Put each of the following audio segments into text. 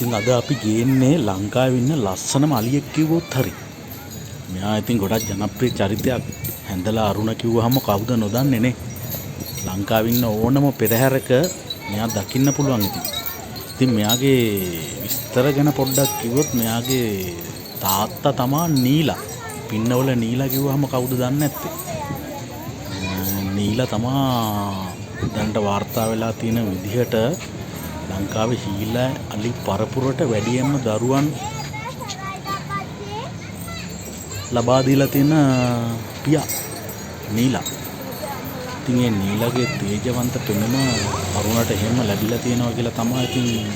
ඉතින් අද අපි ගේන්නේ ලංකාවේ ඉන්න ලස්සනම අලියෙක් කිව්වොත් හරි. මෙයා ඉතින් ගොඩක් ජනප්‍රිය චරිතයක්. හැන්දලා අරුණ කිව්වහම කවුද නොදන්නේ නේ. ලංකාවේ ඉන්න ඕනම පෙරහැරක මෙයා දකින්න පුළුවන් ඉතින්. ඉතින් මෙයාගේ විස්තර ගැන පොඩ්ඩක් කිව්වොත් මෙයාගේ තාත්තා තමා නීලා. පින්නවල නීලා කිව්වහම කවුද දන්නේ නැත්තේ. නීලා තමා දැනට වාර්තා වෙලා තියෙන විදිහට ලංකාවේ හීලා අලි පරපුරට වැඩියෙන්ම දරුවන් ලබා දීලා තියෙන පියා නීලා. ඉතින් මේ නීලාගේ තේජවන්ත පෙනුම අරුණට එහෙම ලැබිලා තියෙනවා කියලා තමයි ඉතින්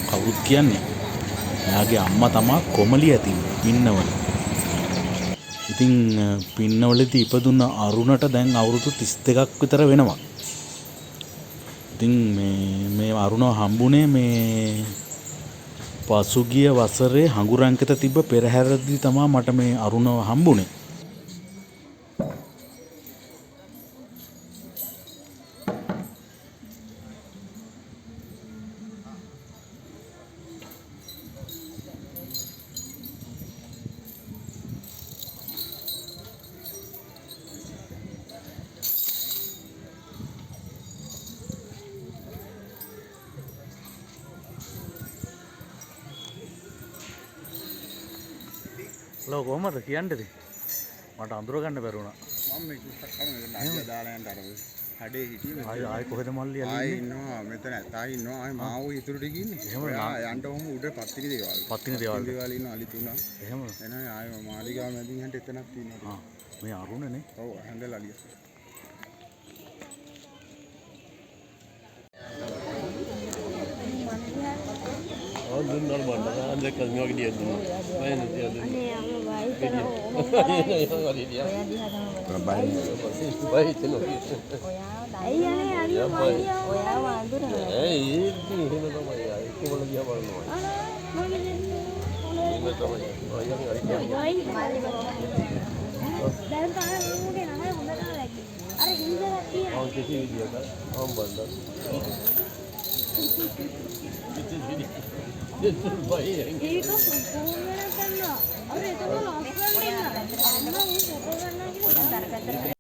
කවුරුත් කියන්නේ. එයාගේ අම්මා තමයි කොමලි ඇතින් පින්නවල. ඉතින් පින්නවලදී ඉපදුන අරුණට දැන් අවුරුදු 32ක් විතර වෙනවා. ඉතින් මේ අරුණව හම්බුනේ මේ පසුගිය වසරේ හඟුරංකිත තිබ්බ පෙරහැරදී තමයි මට මේ අරුණව හම්බුනේ. ලෝ කොහමද කියන්නද? මට අඳුර ගන්න බැරි වුණා. මම මේ චුට්ටක් කම නාජ්‍ය දාලා යන්න අර හැඩේ හිටියේ. ආයි කොහෙද මල්ලි යන්නේ? ආයි ඉන්නවා මෙතන. තායි ඉන්නවා. ආයි මාව ඉතුරු ටික ඉන්නේ. එහෙම යන්න ඔහම උඩ පත්තිනි දේවල්. පත්තිනි දේවල්. දේවල් ඉන්න අලි තුනක්. එහෙම. එනවා ආයි මාලිගාව මැදින් හන්ට එතනක් තියෙනවා. මේ අරුණනේ. ඔව් හැන්දල් අලිය. දුන්නා බණ්ඩ අන්දක කල්මියක් දියද මම දියද අනේ අම්ම වයි අයියා නේ අයියා ඔයා වඳුරනවා ඒ ඉතින් එහෙම තමයි ඒක වල ගියා බලනවා දැන් තමයි මුගේ නම හොඳට ලැගි අර හින්දා තියෙනවා ඔව් කිසි විදියක ආම් බණ්ඩ ඒක කොහොමද කරනවා? අර ඒක ලස්සනට ඉන්න. අම්මා මේ ෆොටෝ ගන්න කියලා